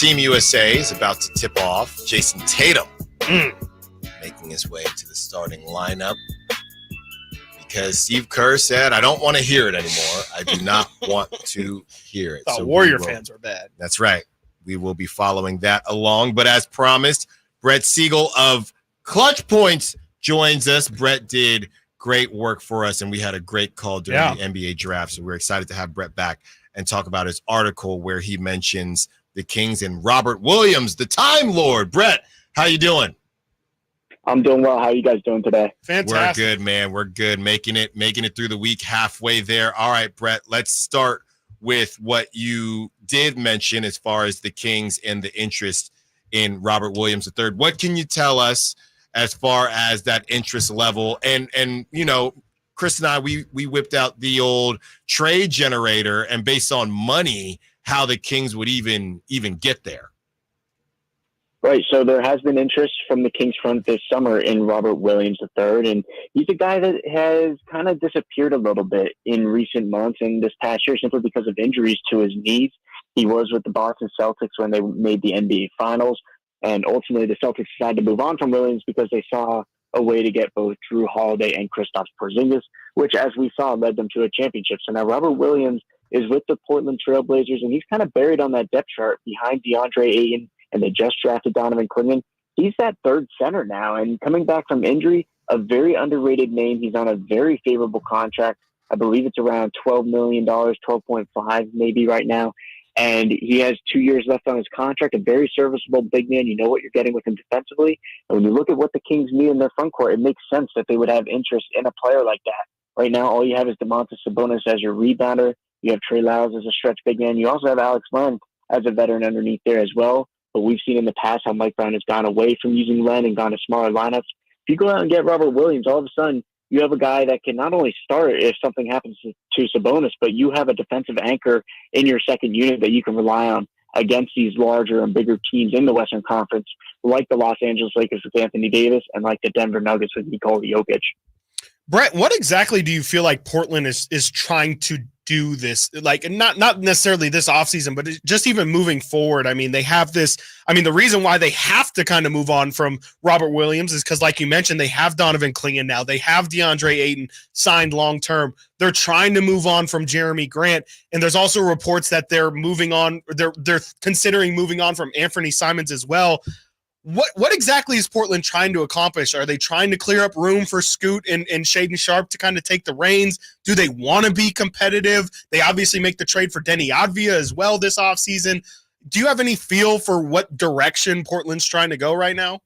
Team USA is about to tip off. Jason Tatum making his way into the starting lineup because Steve Kerr said, I don't want to hear it anymore. I do not want to hear it. So Warrior fans are bad. That's right. We will be following that along. But as promised, Brett Siegel of Clutch Points joins us. Brett did great work for us, and we had a great call during the NBA draft. So we're excited to have Brett back and talk about his article where he mentions the Kings and Robert Williams, the Time Lord. Brett, how you doing? I'm doing well. How are you guys doing today? Fantastic. We're good, man. We're good. Making it through the week, halfway there. All right, Brett, let's start with what you did mention as far as the Kings and the interest in Robert Williams III. What can you tell us as far as that interest level? And you know, Chris and I, we whipped out the old trade generator, and based on money, how the Kings would even get there. Right. So there has been interest from the Kings front this summer in Robert Williams III, and he's a guy that has kind of disappeared a little bit in recent months and this past year simply because of injuries to his knees. He was with the Boston Celtics when they made the NBA Finals, and ultimately the Celtics decided to move on from Williams because they saw a way to get both Drew Holiday and Kristaps Porzingis, which, as we saw, led them to a championship. So now Robert Williams is with the Portland Trailblazers, and he's kind of buried on that depth chart behind DeAndre Ayton, and they just drafted Donovan Clingan. He's that third center now, and coming back from injury, a very underrated name. He's on a very favorable contract. I believe it's around $12 million, 12.5 maybe right now. And he has 2 years left on his contract, a very serviceable big man. You know what you're getting with him defensively. And when you look at what the Kings need in their front court, it makes sense that they would have interest in a player like that. Right now, all you have is Domantas Sabonis as your rebounder. You have Trey Lyles as a stretch big man. You also have Alex Len as a veteran underneath there as well. But we've seen in the past how Mike Brown has gone away from using Len and gone to smaller lineups. If you go out and get Robert Williams, all of a sudden you have a guy that can not only start if something happens to Sabonis, but you have a defensive anchor in your second unit that you can rely on against these larger and bigger teams in the Western Conference, like the Los Angeles Lakers with Anthony Davis and like the Denver Nuggets with Nikola Jokic. Brett, what exactly do you feel like Portland is trying to do this? Like, not necessarily this offseason, but just even moving forward. I mean, they have this. I mean, the reason why they have to kind of move on from Robert Williams is because, like you mentioned, they have Donovan Clingan now. They have DeAndre Ayton signed long term. They're trying to move on from Jeremy Grant, and there's also reports that they're moving on. They're considering moving on from Anthony Simons as well. What exactly is Portland trying to accomplish? Are they trying to clear up room for Scoot and Shaedon Sharpe to kind of take the reins? Do they want to be competitive? They obviously make the trade for Denny Advia as well this offseason. Do you have any feel for what direction Portland's trying to go right now?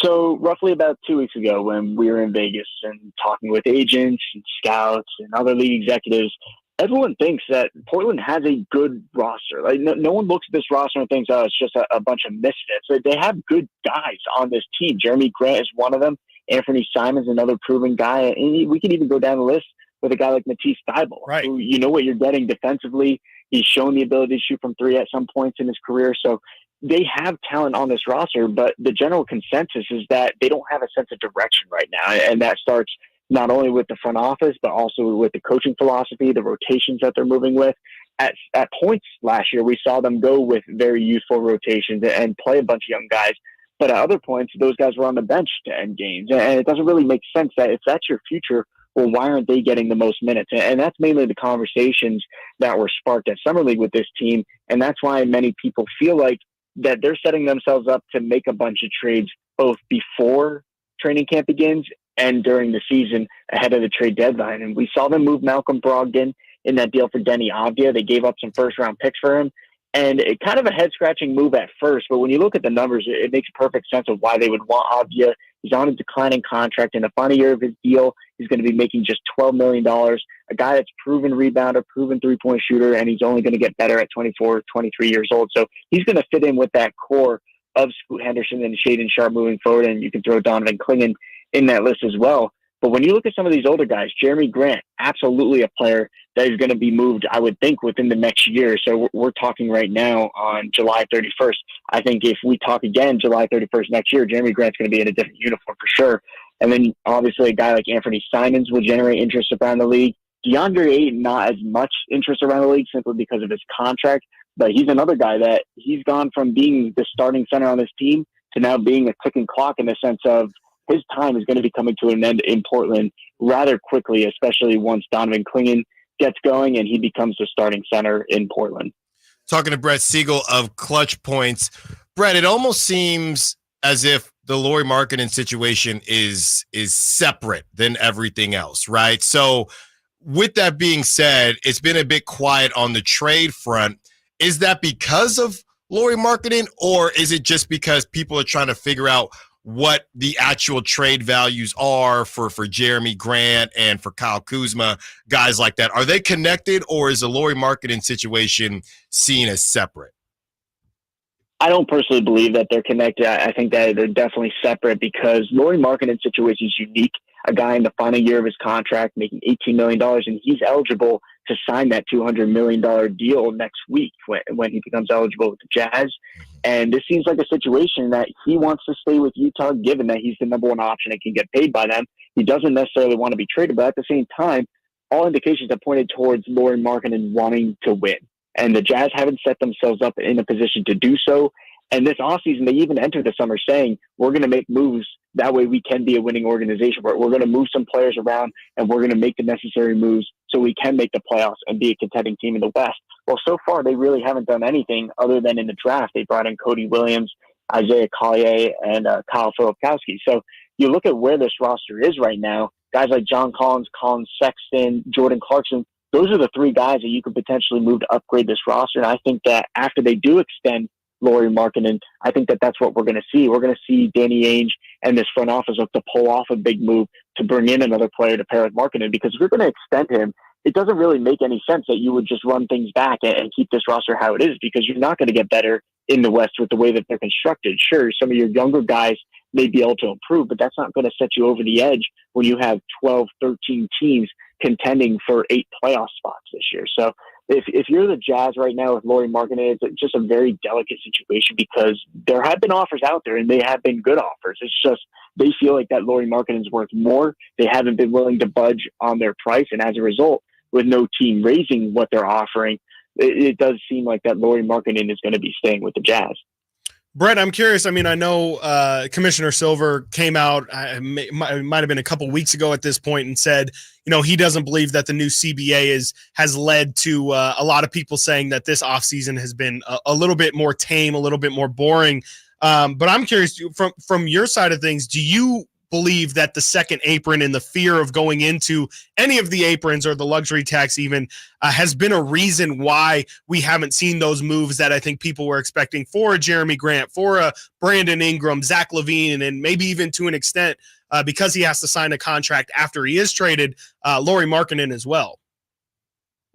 So roughly about 2 weeks ago when we were in Vegas and talking with agents and scouts and other league executives, everyone thinks that Portland has a good roster. Like no one looks at this roster and thinks, oh, it's just a bunch of misfits. They have good guys on this team. Jeremy Grant is one of them. Anthony Simons, another proven guy. And we can even go down the list with a guy like Matisse Thybulle, right, who you know what you're getting defensively. He's shown the ability to shoot from three at some points in his career. So they have talent on this roster, but the general consensus is that they don't have a sense of direction right now. And that starts not only with the front office, but also with the coaching philosophy, the rotations that they're moving with. At points last year, we saw them go with very youthful rotations and play a bunch of young guys. But at other points, those guys were on the bench to end games. And it doesn't really make sense that if that's your future, well, why aren't they getting the most minutes? And that's mainly the conversations that were sparked at Summer League with this team. And that's why many people feel like that they're setting themselves up to make a bunch of trades both before training camp begins and during the season ahead of the trade deadline. And we saw them move Malcolm Brogdon in that deal for Denny Avdia. They gave up some first-round picks for him. And it kind of a head-scratching move at first, but when you look at the numbers, it makes perfect sense of why they would want Avdia. He's on a declining contract. In the final year of his deal, he's going to be making just $12 million, a guy that's proven rebounder, proven three-point shooter, and he's only going to get better at 24, 23 years old. So he's going to fit in with that core of Scoot Henderson and Shaedon Sharpe moving forward, and you can throw Donovan Clingan in that list as well. But when you look at some of these older guys, Jeremy Grant, absolutely a player that is going to be moved, I would think, within the next year. So we're talking right now on July 31st. I think if we talk again July 31st next year, Jeremy Grant's going to be in a different uniform for sure. And then obviously a guy like Anthony Simons will generate interest around the league. DeAndre Ayton, not as much interest around the league simply because of his contract. But he's another guy that he's gone from being the starting center on this team to now being a ticking clock in the sense of his time is going to be coming to an end in Portland rather quickly, especially once Donovan Clingan gets going and he becomes the starting center in Portland. Talking to Brett Siegel of Clutch Points. Brett, it almost seems as if the Lauri Markkanen situation is separate than everything else, right? So with that being said, it's been a bit quiet on the trade front. Is that because of Lauri Markkanen, or is it just because people are trying to figure out what the actual trade values are for Jeremy Grant and for Kyle Kuzma, guys like that? Are they connected, or is the Lauri Markkanen situation seen as separate? I don't personally believe that they're connected. I think that they're definitely separate because Lauri Markkanen's situation is unique. A guy in the final year of his contract making $18 million, and he's eligible to sign that $200 million deal next week when he becomes eligible with the Jazz. And this seems like a situation that he wants to stay with Utah, given that he's the number one option and can get paid by them. He doesn't necessarily want to be traded, but at the same time, all indications have pointed towards Lauri Markkanen wanting to win. And the Jazz haven't set themselves up in a position to do so. And this offseason, they even entered the summer saying, we're going to make moves. That way we can be a winning organization. We're going to move some players around, and we're going to make the necessary moves so we can make the playoffs and be a contending team in the West. Well, so far, they really haven't done anything other than in the draft. They brought in Cody Williams, Isaiah Collier, and Kyle Filipkowski. So you look at where this roster is right now, guys like John Collins, Colin Sexton, Jordan Clarkson, those are the three guys that you could potentially move to upgrade this roster. And I think that after they do extend Lauri Markkanen, I think that that's what we're going to see. We're going to see Danny Ainge and this front office look to pull off a big move to bring in another player to pair with Markkanen, because if you're going to extend him, it doesn't really make any sense that you would just run things back and keep this roster how it is, because you're not going to get better in the West with the way that they're constructed. Sure, some of your younger guys may be able to improve, but that's not going to set you over the edge when you have 12, 13 teams contending for 8 playoff spots this year. So if you're the Jazz right now with Lauri Markkanen, it's just a very delicate situation, because there have been offers out there and they have been good offers. It's just they feel like that Lauri Markkanen is worth more. They haven't been willing to budge on their price, and as a result, with no team raising what they're offering, it does seem like that Lauri Markkanen is going to be staying with the Jazz. Brett, I'm curious. I mean, I know Commissioner Silver came out, it might have been a couple weeks ago at this point, and said, he doesn't believe that the new CBA has led to a lot of people saying that this offseason has been a little bit more tame, a little bit more boring. But I'm curious, from your side of things, do you believe that the second apron and the fear of going into any of the aprons or the luxury tax even has been a reason why we haven't seen those moves that I think people were expecting for a Jeremy Grant, for a Brandon Ingram, Zach LaVine, and maybe even to an extent because he has to sign a contract after he is traded, Lauri Markkanen as well?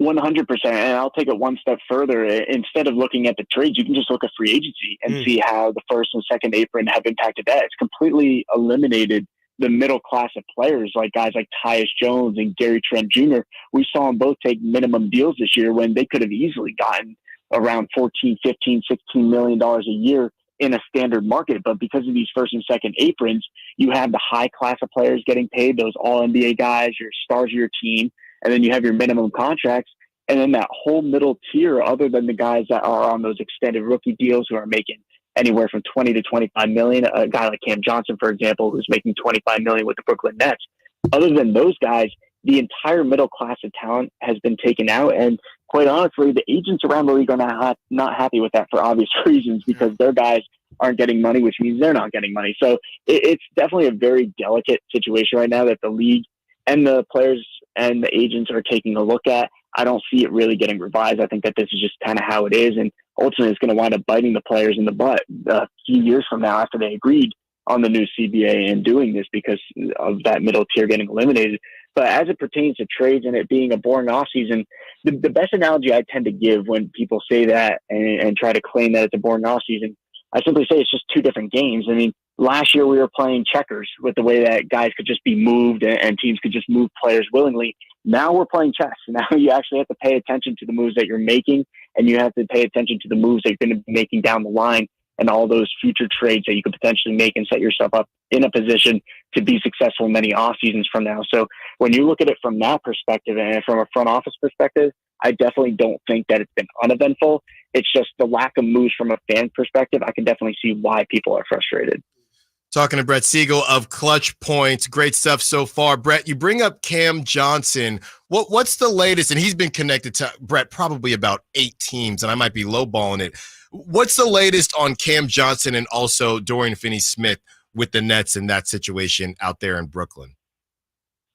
100%. And I'll take it one step further. Instead of looking at the trades, you can just look at free agency and see how the first and second apron have impacted that. It's completely eliminated the middle class of players, like guys like Tyus Jones and Gary Trent Jr. We saw them both take minimum deals this year when they could have easily gotten around $14, $15, $16 million a year in a standard market. But because of these first and second aprons, you have the high class of players getting paid, those all NBA guys, your stars of your team. And then you have your minimum contracts, and then that whole middle tier, other than the guys that are on those extended rookie deals who are making anywhere from 20 to 25 million. A guy like Cam Johnson, for example, who's making 25 million with the Brooklyn Nets. Other than those guys, the entire middle class of talent has been taken out. And quite honestly, the agents around the league are not happy with that for obvious reasons, because their guys aren't getting money, which means they're not getting money. So it's definitely a very delicate situation right now that the league and the players and the agents are taking a look at. I don't see it really getting revised. I think that this is just kind of how it is. And ultimately it's going to wind up biting the players in the butt a few years from now after they agreed on the new CBA and doing this because of that middle tier getting eliminated. But as it pertains to trades and it being a boring offseason, the best analogy I tend to give when people say that and try to claim that it's a boring offseason, I simply say it's just two different games. I mean, last year we were playing checkers with the way that guys could just be moved and teams could just move players willingly. Now we're playing chess. Now you actually have to pay attention to the moves that you're making, and you have to pay attention to the moves that you're going to be making down the line and all those future trades that you could potentially make and set yourself up in a position to be successful many off seasons from now. So when you look at it from that perspective and from a front office perspective, I definitely don't think that it's been uneventful. It's just the lack of moves from a fan perspective. I can definitely see why people are frustrated. Talking to Brett Siegel of Clutch Points. Great stuff so far. Brett, you bring up Cam Johnson. What's the latest? And he's been connected to, Brett, probably about 8 teams, and I might be lowballing it. What's the latest on Cam Johnson and also Dorian Finney-Smith with the Nets in that situation out there in Brooklyn?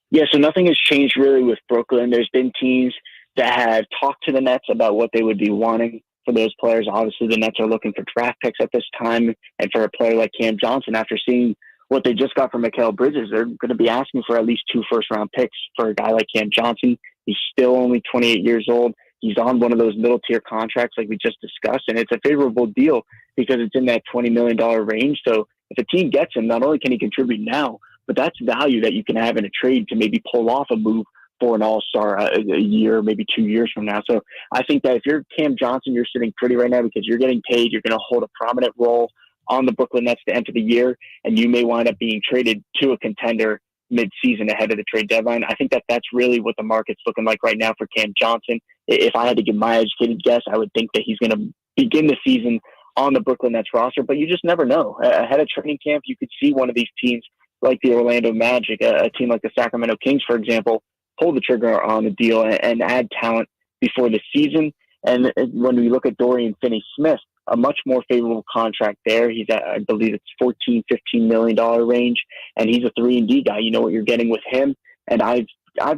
Yeah, so nothing has changed really with Brooklyn. There's been teams that have talked to the Nets about what they would be wanting for those players. Obviously, the Nets are looking for draft picks at this time. And for a player like Cam Johnson, after seeing what they just got from Mikal Bridges, they're going to be asking for at least 2 first-round picks for a guy like Cam Johnson. He's still only 28 years old. He's on one of those middle-tier contracts like we just discussed, and it's a favorable deal because it's in that $20 million range. So if a team gets him, not only can he contribute now, but that's value that you can have in a trade to maybe pull off a move for an all-star a year, maybe 2 years from now. So I think that if you're Cam Johnson, you're sitting pretty right now because you're getting paid. You're going to hold a prominent role on the Brooklyn Nets to enter the year, and you may wind up being traded to a contender mid-season ahead of the trade deadline. I think that that's really what the market's looking like right now for Cam Johnson. If I had to give my educated guess, I would think that he's going to begin the season on the Brooklyn Nets roster, but you just never know. Ahead of training camp, you could see one of these teams like the Orlando Magic, a team like the Sacramento Kings, for example, pull the trigger on a deal and add talent before the season. And when we look at Dorian Finney-Smith, a much more favorable contract there. He's at, I believe it's $14, $15 million range, and he's a 3-and-D guy. You know what you're getting with him. And I've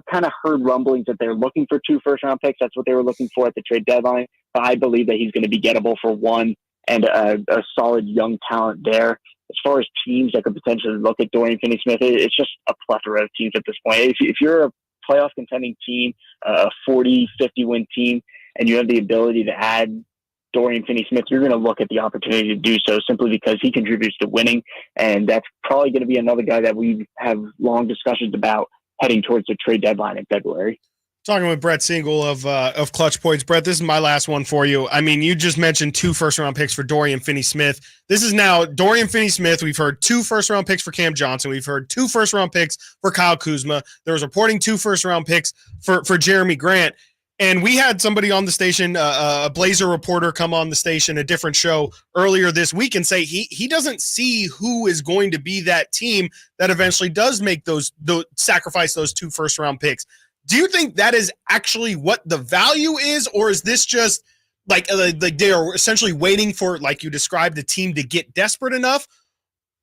kind of heard rumblings that they're looking for 2 first-round picks. That's what they were looking for at the trade deadline. But I believe that he's going to be gettable for 1 and a solid young talent there. As far as teams that could potentially look at Dorian Finney-Smith, it's just a plethora of teams at this point. If you're a playoff contending team, a 40, 50-win team, and you have the ability to add Dorian Finney-Smith, you're going to look at the opportunity to do so simply because he contributes to winning. And that's probably going to be another guy that we have long discussions about heading towards the trade deadline in February. Talking with Brett Siegel of Clutch Points. Brett, this is my last one for you. I mean, you just mentioned 2 first-round picks for Dorian Finney-Smith. This is now Dorian Finney-Smith. We've heard 2 first-round picks for Cam Johnson. We've heard 2 first-round picks for Kyle Kuzma. There was reporting 2 first-round picks for Jeremy Grant. And we had somebody on the station, a Blazer reporter, come on the station, a different show earlier this week, and say he doesn't see who is going to be that team that eventually does make those sacrifice those 2 first-round picks. Do you think that is actually what the value is, or is this just like they are essentially waiting for, like you described, the team to get desperate enough?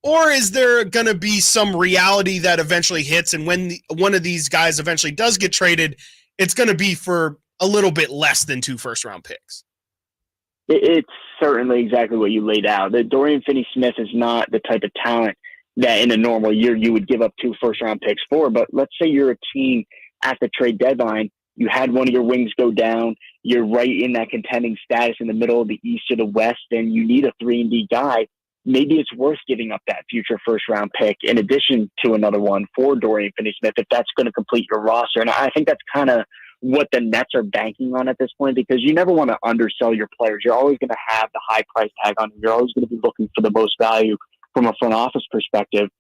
Or is there going to be some reality that eventually hits, and when one of these guys eventually does get traded, it's going to be for a little bit less than 2 first-round picks? It's certainly exactly what you laid out. The Dorian Finney-Smith is not the type of talent that in a normal year you would give up 2 first-round picks for. But let's say you're a team at the trade deadline, you had one of your wings go down, you're right in that contending status in the middle of the East or the West, and you need a 3-and-D guy. Maybe it's worth giving up that future first-round pick in addition to another one for Dorian Finney-Smith if that's going to complete your roster. And I think that's kind of what the Nets are banking on at this point, because you never want to undersell your players. You're always going to have the high price tag on them. You're always going to be looking for the most value from a front office perspective.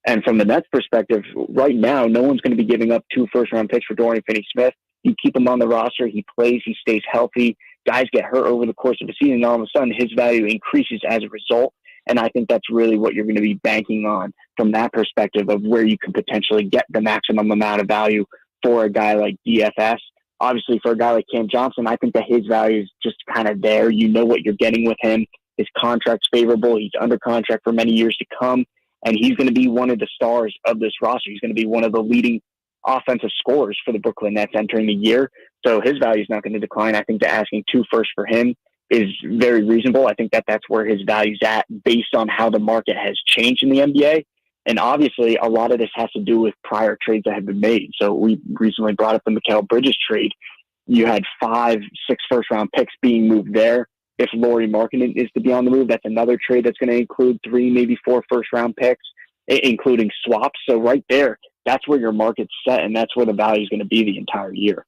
And from the Nets perspective, right now, no one's going to be giving up 2 first-round picks for Dorian Finney-Smith. You keep him on the roster, he plays, he stays healthy. Guys get hurt over the course of the season, and all of a sudden his value increases as a result. And I think that's really what you're going to be banking on from that perspective of where you can potentially get the maximum amount of value for a guy like DFS. Obviously, for a guy like Cam Johnson, I think that his value is just kind of there. You know what you're getting with him. His contract's favorable. He's under contract for many years to come. And he's going to be one of the stars of this roster. He's going to be one of the leading offensive scorers for the Brooklyn Nets entering the year. So his value is not going to decline. I think that asking 2 first for him is very reasonable. I think that that's where his value's at based on how the market has changed in the NBA. And obviously, a lot of this has to do with prior trades that have been made. So we recently brought up the Mikal Bridges trade. You had 5, 6 first-round picks being moved there. If Lauri Markkanen is to be on the move, that's another trade that's going to include 3, maybe 4 first-round picks, including swaps. So right there, that's where your market's set, and that's where the value is going to be the entire year.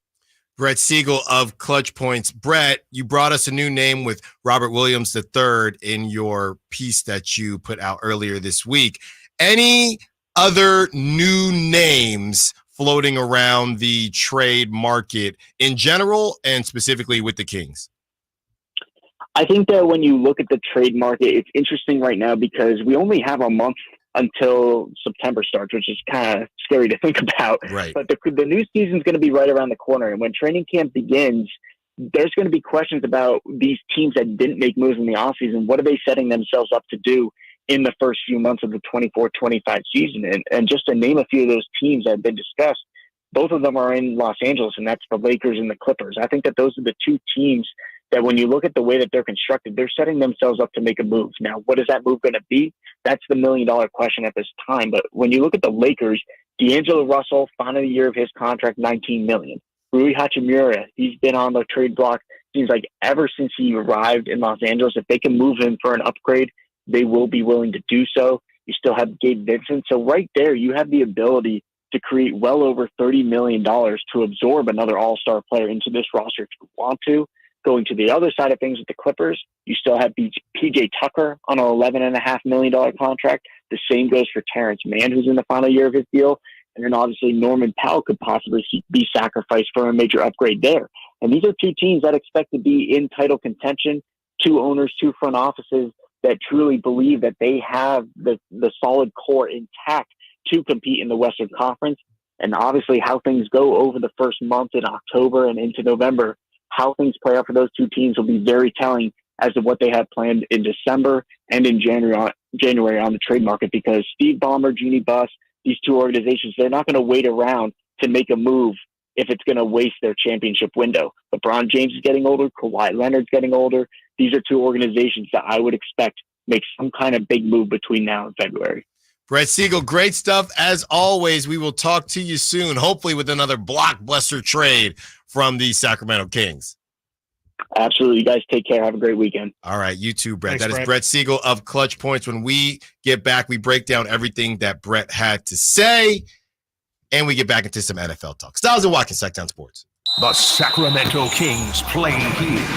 Brett Siegel of Clutch Points. Brett, you brought us a new name with Robert Williams III in your piece that you put out earlier this week. Any other new names floating around the trade market in general and specifically with the Kings? I think that when you look at the trade market, it's interesting right now because we only have a month until September starts, which is kind of scary to think about. Right. But the new season is going to be right around the corner. And when training camp begins, there's going to be questions about these teams that didn't make moves in the offseason. What are they setting themselves up to do in the first few months of the 24-25 season? And just to name a few of those teams that have been discussed, both of them are in Los Angeles, and that's the Lakers and the Clippers. I think that those are the two teams that when you look at the way that they're constructed, they're setting themselves up to make a move. Now, what is that move going to be? That's the million-dollar question at this time. But when you look at the Lakers, D'Angelo Russell, final year of his contract, $19 million. Rui Hachimura, he's been on the trade block, seems like ever since he arrived in Los Angeles. If they can move him for an upgrade, they will be willing to do so. You still have Gabe Vincent. So right there, you have the ability to create well over $30 million to absorb another all-star player into this roster if you want to. Going to the other side of things with the Clippers, you still have PJ Tucker on an $11.5 million contract. The same goes for Terrence Mann, who's in the final year of his deal. And then obviously Norman Powell could possibly be sacrificed for a major upgrade there. And these are two teams that expect to be in title contention, two owners, two front offices that truly believe that they have the solid core intact to compete in the Western Conference. And obviously how things go over the first month in October and into November, how things play out for those two teams will be very telling as to what they have planned in December and in January on the trade market, because Steve Ballmer, Jeannie Buss, these two organizations, they're not going to wait around to make a move if it's going to waste their championship window. LeBron James is getting older. Kawhi Leonard's getting older. These are two organizations that I would expect make some kind of big move between now and February. Brett Siegel, great stuff. As always, we will talk to you soon, hopefully with another blockbuster trade from the Sacramento Kings. Absolutely. You guys take care. Have a great weekend. All right. You too, Brett. Thanks, that is Brett. Brett Siegel of Clutch Points. When we get back, we break down everything that Brett had to say, and we get back into some NFL talk. Stiles and Watkins, Sactown Sports. The Sacramento Kings play here.